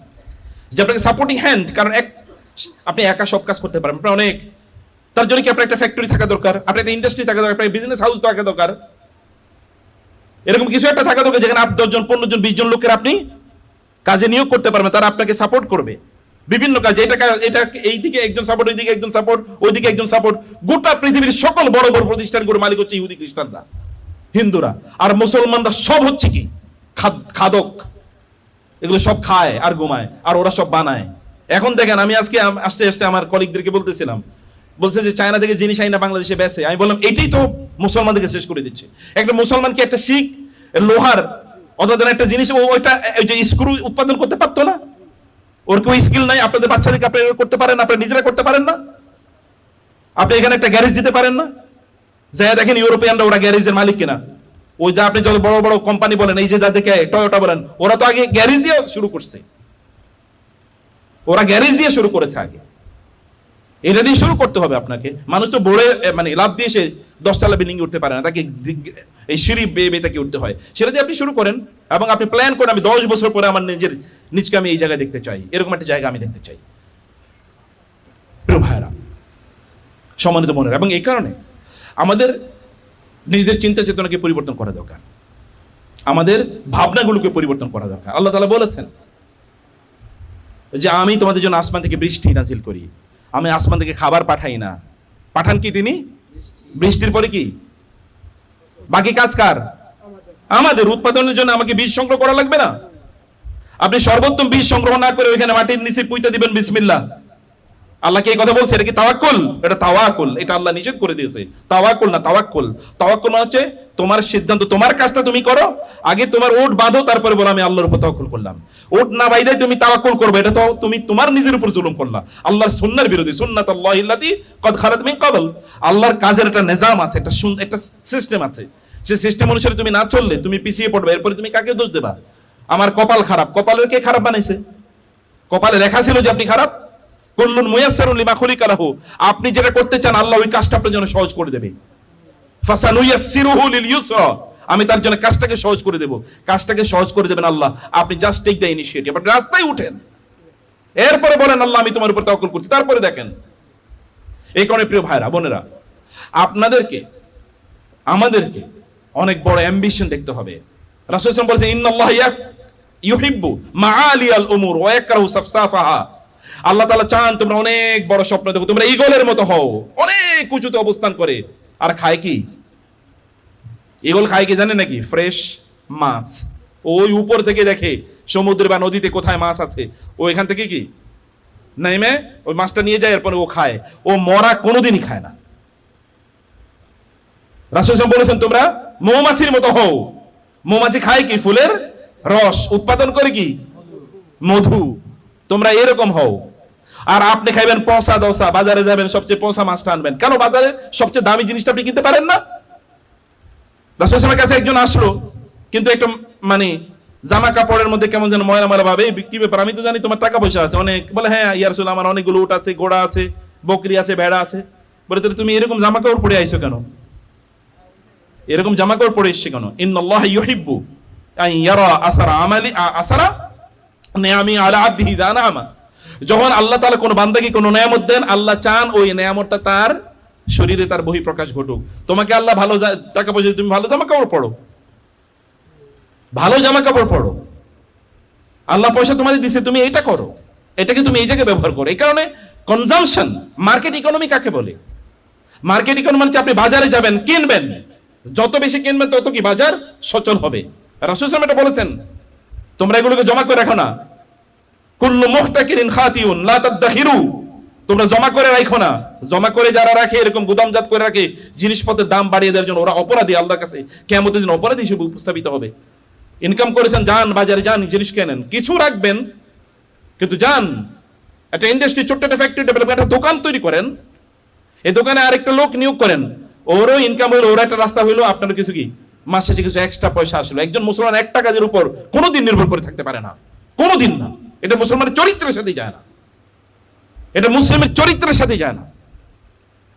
যে আপনাকে সাপোর্টিং হ্যান্ড। কারণ আপনি একা সব কাজ করতে পারেন, আপনার অনেক, তার জন্য কি আপনার একটা ফ্যাক্টরি থাকা দরকার, আপনার একটা ইন্ডাস্ট্রি থাকা দরকার, আপনার বিজনেস হাউস থাকা দরকার, এরকম কিছু একটা থাকা দরকার যেখানে 10 জন, 15 জন, 20 জন লোকের আপনি কাজে নিয়োগ করতে পারবেন, তারা আপনাকে সাপোর্ট করবে বিভিন্ন কাজে। এটা এইদিকে একজন সাপোর্ট, ওইদিকে একজন সাপোর্ট, ওইদিকে একজন সাপোর্ট। গোটা পৃথিবীর সকল বড় বড় প্রতিষ্ঠানগুলোর মালিক হচ্ছে ইহুদি খ্রিস্টানরা, হিন্দুরা। আর মুসলমানরা সব হচ্ছে কি খাদক, এগুলো সব খায় আর ঘুমায়, আর ওরা সব বানায়। এখন দেখেন, আমি আজকে আসতে আসতে আমার কলিগদেরকে বলতেছিলাম, বলছে যে চায়না থেকে জিনিস আইনা বাংলাদেশে বেচে। আমি বললাম এটাই তো মুসলমানদেরকে শেষ করে দিচ্ছে। একটা মুসলমানকে একটা শিখ লোহার অথবা একটা জিনিস ওইটা যে স্ক্রু উৎপাদন করতে পারতো না, ওর কেউ স্কিল নাই। আপনাদের বাচ্চাদেরকে আপনি করতে পারেন, আপনারা নিজেরা করতে পারেন না? আপনি এখানে একটা গ্যারেজ দিতে পারেন না? যাই দেখেন ইউরোপিয়ানরা, ওরা গ্যারেজের মালিক কিনা। ওই যে আপনি যত বড় বড় কোম্পানি বলেন, এই যে যাদেরকে টয়োটা বলেন, ওরা তো আগে গ্যারেজ দিয়ে শুরু করছে, ওরা গ্যারেজ দিয়ে শুরু করেছে আগে। এটা দিয়ে শুরু করতে হবে আপনাকে। মানুষ তো বড় মানে লাভ দিয়ে সে 10 তলা বিল্ডিং উঠতে পারে না, তাকে এই সিঁড়ি বেয়ে তাকে উঠতে হয়। সেটা দিয়ে আপনি শুরু করেন এবং আপনি প্ল্যান করেন, আমি 10 বছর পরে আমার নিজকে আমি এই জায়গায় দেখতে চাই, এরকম একটা জায়গা আমি দেখতে চাই। প্রিয় ভাইরা, সম্মানিত মনের, এবং এই কারণে আমাদের নিজেদের চিন্তা চেতনাকে পরিবর্তন করা দরকার, আমাদের ভাবনাগুলোকে পরিবর্তন করা দরকার। আল্লাহ তাআলা বলেছেন যে আমি তোমাদের জন্য আসমান থেকে বৃষ্টি নাজিল করি, আমি আসমান থেকে খাবার পাঠাই না। পাঠান কি তিনি? বৃষ্টির পরে কি বাকি কাজ কার? আমাদের। উৎপাদনের জন্য আমাকে বীজ সংগ্রহ করা লাগবে না? আপনি সর্বোত্তম বীজ সংগ্রহ না করে ওইখানে মাটির নিচে পুঁতে দিবেন বিসমিল্লাহ। আল্লাহকে এই কথা বলছে, এটা কি তাওয়াক্কুল? এটা তাওয়াক্কুল, এটা আল্লাহ নিষেধ করে দিয়েছে। তাওয়াক্কুল না, তাওয়াক্কুল। তাওয়াক্কুল হচ্ছে তোমার সিদ্ধান্ত, তোমার কাজটা তুমি করো, আগে তোমার ওট বাঁধো, তারপরে বলো আমি আল্লাহর উপর তাওয়াক্কুল করলাম। ওট না বাইরে তুমি তাওয়াক্কুল করবে, এটা তো তুমি তোমার নিজের উপর জুলুম করলা, আল্লাহর সুন্নাহর বিরোধী। সুন্নাতুল্লাহিল্লাতী ক্বাদ খালাত মিন ক্বাবল। আল্লাহর কাজের একটা নিজাম আছে, একটা সিস্টেম আছে। সেই সিস্টেম অনুসারে তুমি না চললে তুমি পিছিয়ে পড়বে। এরপরে তুমি কাকে দোষ দেবা? আমার কপাল খারাপ। কপালের কে খারাপ বানাইছে? কপালে লেখা ছিল যে আপনি খারাপ? কুল্লুন মুয়াসসারুন লিমা খুলিকা লাহু। আপনি যেটা করতে চান আল্লাহ ওই কাজটা আপনার জন্য সহজ করে দেবে। ফাসানুয়াসসিরুহু লিল ইউসরা। আমি তার জন্য কাজটাকে সহজ করে দেব। কাজটাকে সহজ করে দেবেন আল্লাহ। আপনি জাস্ট টেক দ্য ইনিশিয়েটিভ, আপনি রাস্তায় উঠেন, এরপরে বলেন আল্লাহ আমি তোমার উপর তাওয়াক্কুল করছি, তারপরে দেখেন। এই কারণে প্রিয় ভাইরা বোনেরা, আপনাদেরকে আমাদেরকে অনেক বড় অ্যাম্বিশন দেখতে হবে। রাসূল সাল্লাল্লাহু আলাইহি ওয়াসাল্লাম বলেছেন ইন্নাল্লাহ ইউহিব্বু মাআলিয়াল উমুর ওয়া ইয়াকরাহু সাফসাফাহা। আল্লাহ তাআলা চান তোমরা অনেক বড় স্বপ্ন দেখো, তোমরা ঈগলের মতো হও, অনেক উঁচুতে অবস্থান করে। আর খায় কি? এগুলো খায় কি জানেন নাকি? ফ্রেশ মাছ। ওই উপর থেকে দেখে সমুদ্রে বা নদীতে কোথায় মাছ আছে, ও এখান থেকে কি নেমে ওই মাছটা নিয়ে যায়, এরপরে ও খায়। ও মরা কোনোদিনই খায় না। রাসূল সাল্লাল্লাহু আলাইহি ওয়াসাল্লাম বলেছেন তোমরা মৌমাছির মতো হও। মৌমাছি খায় কি? ফুলের রস, উৎপাদন করে কি? মধু। তোমরা এরকম হও। আর আপনি খাইবেন পচা দশা, বাজারে যাবেন সবচেয়ে পচা মাছটা আনবেন। কেন? বাজারে সবচেয়ে দামি জিনিসটা আপনি কিনতে পারেন না? রাসূল সাল্লাল্লাহু আলাইহি ওয়াসাল্লামের কাছে একজন আসলো, কিন্তু একটা মানে জামা কাপড়ের মধ্যে কেমন যেন ময়লা ময়লা ভাবে। কি ব্যাপার? আমি তো জানি তোমার টাকা পয়সা আছে অনেক। বলে হ্যাঁ ইয়া রাসূল, আমার অনেকগুলো উট আছে, ঘোড়া আছে, বকরি আছে, ভেড়া আছে। বলে তাহলে তুমি এরকম জামা কাপড় পরে আইছো কেন? এরকম জামা কাপড় পরে এসছে কেন? ইন্নাল্লাহা ইউহিব্বু আন ইয়ারা আসারা নিআমি আলা আবদিহি ইযা নাআমা। যখন আল্লাহ তাআলা কোন বান্দাকে কোন নিয়ামত দেন, আল্লাহ চান ওই নিয়ামতটা তার শরীরে তার বহিঃপ্রকাশ ঘটুক। তোমাকে আল্লাহ ভালো টাকা পয়সা, তুমি ভালো জামা কাপড় পরো, ভালো জামা কাপড় পরো। আল্লাহ পয়সা তোমাদের দিছে, তুমি এটা করো, এটাকে তুমি এই জায়গায় ব্যবহার করো। এই কারণে কনজাম্পশন, মার্কেট ইকোনমি কাকে বলে? মার্কেট ইকোনমি মানে আপনি বাজারে যাবেন, কিনবেন, যত বেশি কিনবেন তত কি বাজার সচল হবে। রাসূল সাল্লাল্লাহু আলাইহি ওয়াসাল্লাম এটা বলেছেন, তোমরা এগুলোকে জমা করে রাখো না। কুল্লু মুহতাকিরিন খাতিউন লা তাদখিরু, তোমরা জমা করে রাখো না। জমা করে যারা রাখে, এরকম গুদামজাত করে রাখে, জিনিসপত্রের দাম বাড়িয়ে দেওয়ার জন্য, ওরা অপরাধী। আল্লাহর কাছে কিয়ামতের দিন অপরাধী হিসেবে উপস্থাপিত হবে। ইনকাম করেছেন, যান বাজারে, যান জিনিস কেনেন, কিছু রাখবেন, কিন্তু যান একটা ইন্ডাস্ট্রি, ছোট্ট একটা ফ্যাক্টরি ডেভেলপ, একটা দোকান তৈরি করেন, এই দোকানে আরেকটা লোক নিয়োগ করেন, ওরও ইনকাম হইলো, ওর একটা রাস্তা হইলো, আপনারও কিছু কি মাস শেষে কিছু এক্সট্রা পয়সা আসলো। একজন মুসলমান একটা কাজের উপর কোনোদিন নির্ভর করে থাকতে পারে না, কোনোদিন না। এটা মুসলমানের চরিত্রের সাথে যায় না, এটা মুসলিমের চরিত্রের সাথে যায় না।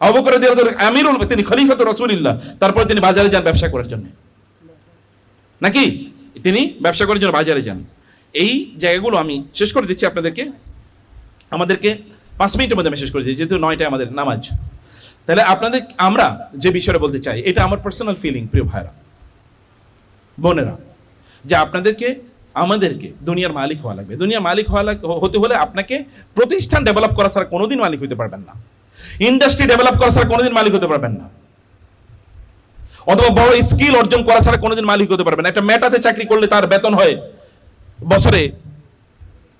আবু বকর রাদিয়াল্লাহু আনহু আমিরুল, তিনি খলিফাতুর রাসূলুল্লাহ, তারপর তিনি বাজারে যান ব্যবসা করার জন্য, নাকি তিনি ব্যবসা করার জন্য বাজারে যান। এই জায়গাগুলো আমি শেষ করে দিচ্ছি আপনাদেরকে, আমাদেরকে 5 মিনিটের মধ্যে আমি শেষ করে দিচ্ছি, যেহেতু 9টায় আমাদের নামাজ। তাহলে আপনাদের আমরা যে বিষয়টা বলতে চাই, এটা আমার পার্সোনাল ফিলিং, প্রিয় ভাইরা বোনেরা, যে আপনাদেরকে আমাদেরকে দুনিয়ার মালিক হওয়া লাগবে। দুনিয়ার মালিক হতে হলে আপনাকে প্রতিষ্ঠান ডেভেলপ করা ছাড়া কোনোদিন মালিক হতে পারবেন না, ইন্ডাস্ট্রি ডেভেলপ করা ছাড়া কোনোদিন মালিক হতে পারবেন না, অথবা বড় স্কিল অর্জন করা ছাড়া কোনোদিন মালিক হতে পারবেন না। একটা মেটাতে চাকরি করলে তার বেতন হয় বছরে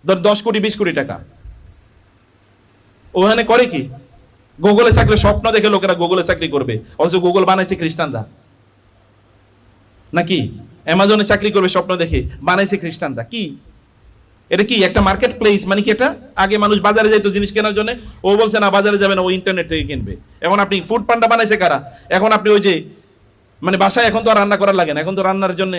10 কোটি 20 কোটি টাকা। ওখানে করে কি? গুগলে চাকরি স্বপ্ন দেখে লোকেরা গুগলে চাকরি করবে, অথচ গুগল বানাইছে খ্রিস্টানরা, নাকি অ্যামাজনে চাকরি করবে স্বপ্ন দেখে, বানাইছে খ্রিস্টানরা। কি এটা? কি একটা মার্কেট প্লেস? মানে কি এটা? আগে মানুষ বাজারে যাইতো জিনিস কেনার জন্য, ও বলছে না বাজারে যাবে না, ও ইন্টারনেট থেকে কিনবে। এখন আপনি ফুড পান্ডা বানাইছে কারা? এখন আপনি ওই যে মানে বাসায় এখন তো আর রান্না করার লাগে না, এখন তো রান্নার জন্য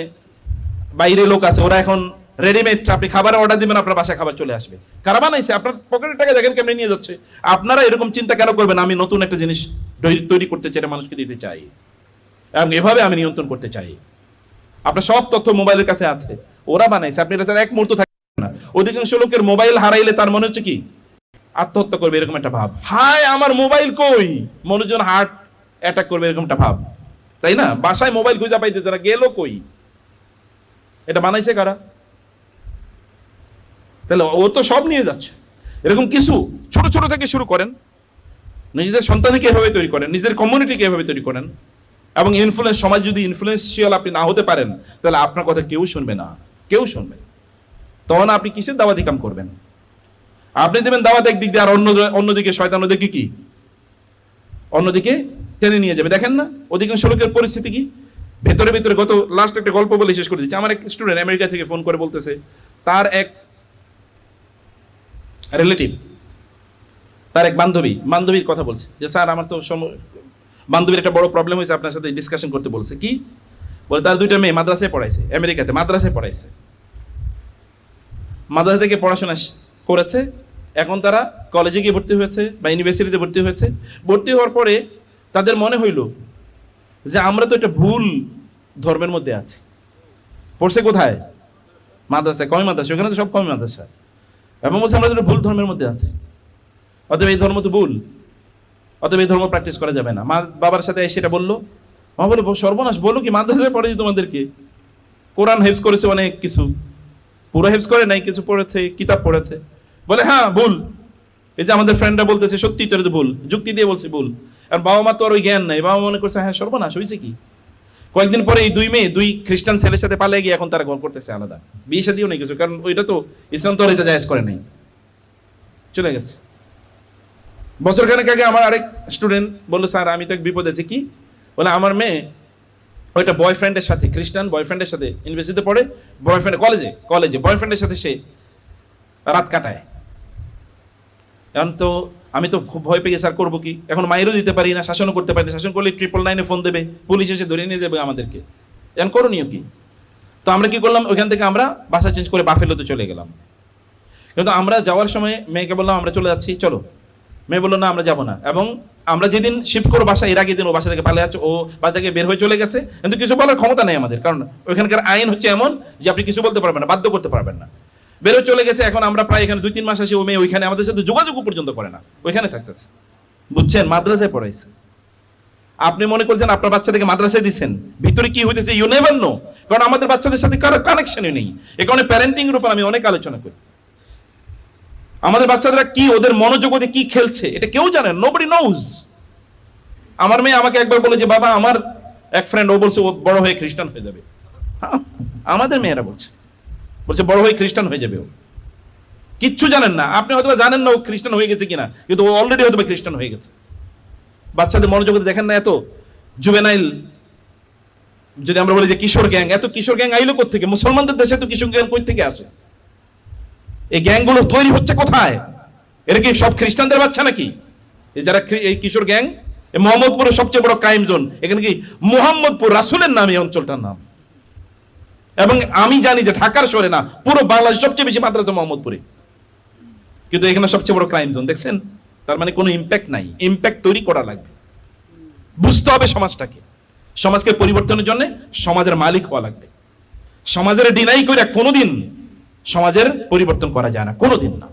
বাইরে লোক আছে, ওরা এখন রেডিমেড, আপনি খাবার অর্ডার দিবেন, আপনার বাসায় খাবার চলে আসবে। কারা বানাইছে? আপনার পকেটের টাকা দেখেন কেমনে নিয়ে যাচ্ছে। আপনারা এরকম চিন্তা কেন করবেন? আমি নতুন একটা জিনিস তৈরি করতে চাই, মানুষকে দিতে চাই, এবং এভাবে আমি নিয়ন্ত্রণ করতে চাই। আপনার সব তথ্য মোবাইলের কাছে আছে, ওরা বানাইছে, আপনি এটা ছাড়া এক মুহূর্ত থাকবেন না। অধিকাংশ লোকের মোবাইল হারাইলে তার মনে হচ্ছে কি আত্মহত্যা করবে, এরকম একটা ভাব। হায় আমার মোবাইল কই, মনোজন হার্ট অ্যাটাক করবে, এরকম একটা ভাব, তাই না? বাসায় মোবাইল খুঁজে পাইতেছে না, গেল কই। এটা বানাইছে কারা? তাহলে ও তো সব নিয়ে যাচ্ছে। এরকম কিছু ছোট ছোট থেকে শুরু করেন, নিজেদের সন্তানকে এভাবে তৈরি করেন, নিজেদের কমিউনিটিকে এভাবে তৈরি করেন, এবং ইনফ্লুয়েন্স, সমাজ যদি ইনফ্লুয়েন্সিয়াল আপনি না হতে পারেন, তাহলে আপনার কথা কেউ শুনবে না, কেউ শুনবে না। তখন আপনি কিসের দাওয়াতি কাম করবেন? আপনি দেবেন দাওয়াত একদিক দিয়ে, আর অন্যদিকে শয়তান ওদেরকে কি অন্যদিকে টেনে নিয়ে যাবে। দেখেন না অধিকাংশ লোকের পরিস্থিতি কি? ভেতরে ভেতরে, গত লাস্ট একটা গল্প বলে শেষ করে দিচ্ছি। আমার এক স্টুডেন্ট আমেরিকা থেকে ফোন করে বলতেছে, তার এক রিলেটিভ, তার এক বান্ধবীর কথা বলছে, যে স্যার আমার তো বান্ধবীর একটা বড় প্রবলেম হয়েছে, আপনার সাথে ডিসকাশন করতে বলছে। কি বলে? তার 2টা মেয়ে মাদ্রাসায় পড়াইছে, আমেরিকাতে মাদ্রাসায় পড়াইছে, মাদ্রাসা থেকে পড়াশোনা করেছে, এখন তারা কলেজে গিয়ে ভর্তি হয়েছে বা ইউনিভার্সিটিতে ভর্তি হয়েছে। ভর্তি হওয়ার পরে তাদের মনে হইল যে আমরা তো একটা ভুল ধর্মের মধ্যে আছি। পড়ছে কোথায়? মাদ্রাসায়, কমি মাদ্রাসা, ওখানে তো সব কমি মাদ্রাসা, এবং বলছে আমরা তো একটা ভুল ধর্মের মধ্যে আছি, অতএব এই ধর্ম তো ভুল, অতএব এই ধর্ম প্র্যাকটিস করা যাবে না। মা বাবার সাথে সেটা বললো, মা বলে সর্বনাশ, বলো কি মাদ্রাসায় পড়েছি তোমাদেরকে, কোরআন হেফজ করেছে অনেক কিছু, পুরো হেফজ করে নাই, কিছু পড়েছে, কিতাব পড়েছে। বলে হ্যাঁ ভুল, এই যে আমাদের ফ্রেন্ডরা বলতেছে সত্যি তো ভুল, যুক্তি দিয়ে বলছে ভুল। আর বাবা মা তো আর ওই জ্ঞান নাই, বাবা মনে করছে হ্যাঁ সর্বনাশ হয়েছে কি, কয়েকদিন পরে এই দুই মেয়ে দুই খ্রিস্টান ছেলের সাথে পালিয়ে গিয়ে এখন তারা ঘর করতেছে আলাদা, বিয়ে শাদিও নেই কিছু, কারণ ওইটা তো ইসলাম তো আর এটা জায়েজ করে নাই, চলে গেছে। বছরখানেক আগে আমার আরেক স্টুডেন্ট বললো, স্যার আমি তো এক বিপদ আছি। কি বলে, আমার মেয়ে ওইটা বয়ফ্রেন্ডের সাথে, খ্রিস্টান বয়ফ্রেন্ডের সাথে, ইউনিভার্সিটিতে পড়ে, বয়ফ্রেন্ড কলেজে বয়ফ্রেন্ডের সাথে সে রাত কাটায়। এখন তো আমি তো খুব ভয় পেয়ে স্যার করবো কি, এখন মাইরও দিতে পারি না, শাসনও করতে পারি না, শাসন করলে 999 ফোন দেবে, পুলিশ এসে ধরে নিয়ে যাবে আমাদেরকে, এখন করণীয় কি? তো আমরা কি করলাম, ওইখান থেকে আমরা বাসা চেঞ্জ করে বাফেলোতে চলে গেলাম। কিন্তু আমরা যাওয়ার সময় মেয়েকে বললাম আমরা চলে যাচ্ছি, চলো। মেয়ে বললো না আমরা যাবো না, এবং আমরা যেদিন শিফট করবো বাসা, এর আগের দিন ও বাসা থেকে পালিয়ে আছে, ও বাসা থেকে বের হয়ে চলে গেছে, কিন্তু কিছু বলার ক্ষমতা নেই আমাদের, কারণ ওইখানকার আইন হচ্ছে এমন যে আপনি কিছু বলতে পারবেন না, বাধ্য করতে পারবেন না। বেরো চলে গেছে। এখন আমরা প্রায় এখানে 2-3 মাস আসি, ও মেয়ে ওইখানে আমাদের সাথে যোগাযোগ পর্যন্ত করে না, ওইখানে থাকতেছে। বুঝছেন, মাদ্রাসায় পড়াইছে। আপনি মনে করছেন আপনার বাচ্চাদেরকে মাদ্রাসায় দিচ্ছেন, ভিতরে কি হইতেছে ইউ নেভার নো, কারণ আমাদের বাচ্চাদের সাথে কারো কানেকশনই নেই। এ কারণে প্যারেন্টিং এর উপর আমি অনেক আলোচনা করি। আমাদের বাচ্চারা কি, ওদের মনোজগতে কি খেলছে এটা কেউ জানে, নোবডি নোজ। আমার মেয়ে আমাকে একবার বলে যে বাবা, আমার এক ফ্রেন্ড ও বলছে ও বড় হয়ে খ্রিস্টান হয়ে যাবে। আমাদের মেয়েরা বলছে বড় হয়ে খ্রিস্টান হয়ে যাবে। ও কিচ্ছু জানেন না, আপনি হয়তো জানেন না ও খ্রিস্টান হয়ে গেছে কিনা, কিন্তু ও অলরেডি হয়তো খ্রিস্টান হয়ে গেছে। বাচ্চাদের মনোজগতে দেখেন না এত জুভেনাইল, যদি আমরা বলি যে কিশোর গ্যাং, এত কিশোর গ্যাং আইলো কোত্থেকে? মুসলমানদের দেশে তো কিশোর গ্যাং কই থেকে আসে? এই গ্যাংগুলো তৈরি হচ্ছে কোথায়? এরা কি সব খ্রিস্টানদের বাচ্চা নাকি? এই যারা এই কিশোর গ্যাং, মোহাম্মদপুরের সবচেয়ে বড় ক্রাইম জোন, এখানে কি মোহাম্মদপুর রাসূলের নাম এই অঞ্চলটার নাম। এবং আমি জানি যে ঢাকার শহরে না, পুরো বাংলাদেশ সবচেয়ে বেশি মাদ্রাসা মোহাম্মদপুরে, কিন্তু এখানে সবচেয়ে বড় ক্রাইম জোন। দেখছেন, তার মানে কোনো ইম্প্যাক্ট নাই। ইম্প্যাক্ট তৈরি করা লাগবে, বুঝতে হবে সমাজটাকে। সমাজকে পরিবর্তনের জন্য সমাজের মালিক হওয়া লাগবে। সমাজের ডিনাই করে কোনোদিন সমাজের পরিবর্তন করা যায় না, কোনোদিন না।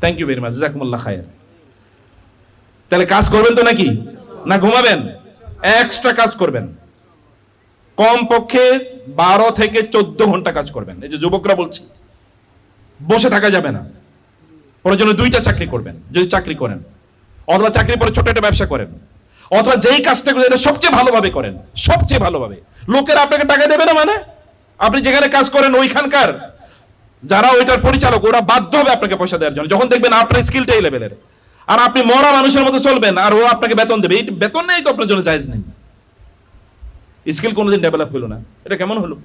থ্যাংক ইউ ভেরি মাচ, জাযাকুমুল্লাহ খায়র। তাহলে কাজ করবেন তো নাকি না ঘুমাবেন? এক্সট্রা কাজ করবেন, কমপক্ষে 12 থেকে 14 ঘন্টা কাজ করবেন। এই যে যুবকরা বলছি, বসে থাকা যাবে না। প্রয়োজনে 2টা চাকরি করবেন যদি চাকরি করেন, অথবা চাকরি পরে ছোট একটা ব্যবসা করেন, অথবা যেই কাজটা করেন এটা সবচেয়ে ভালোভাবে করেন, সবচেয়ে ভালোভাবে। লোকের আপনাকে টাকা দেবে না, মানে আপনি যেখানে কাজ করেন ওইখানকার যারা ওইটার পরিচালক, ওরা বাধ্য হবে আপনাকে পয়সা দেওয়ার জন্য, যখন দেখবেন আপনার স্কিলটা এই লেভেলের। আর আপনি মরা মানুষের মতো চলবেন আর ও আপনাকে বেতন দেবে, এই বেতন নেই তো আপনার জন্য জায়েজ নেই। স্কিল কোনোদিন ডেভেলপ হলো না, এটা কেমন হলো?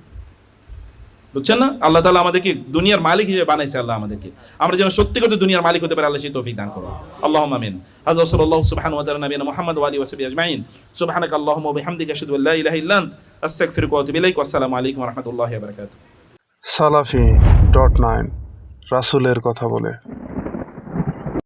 বুঝছেন না? আল্লাহ তাআলা আমাদেরকে দুনিয়ার মালিক হিসেবে বানাইছে। আল্লাহ আমাদেরকে, আমরা যেন সত্যি করে দুনিয়ার মালিক হতে পারি, আল্লাহ সেই তৌফিক দান করুন। আল্লাহুম্মা আমিন। হাযা সাল্লাল্লাহু সুবহানাহু ওয়া তাআলা নবিয়ানা মুহাম্মদ ওয়া আলিহি ওয়া সাহবিহি আজমাইন। সুবহানাকা আল্লাহুম্মা ওয়া বিহামদিকা আশহাদু আল্লা ইলাহা ইল্লা আনতা আস্তাগফিরুকা ওয়া আতুবু ইলাইক। আসসালামু আলাইকুম ওয়া রাহমাতুল্লাহি ওয়া বারাকাতুহু। সালাফি.9 রাসূলের কথা বলে।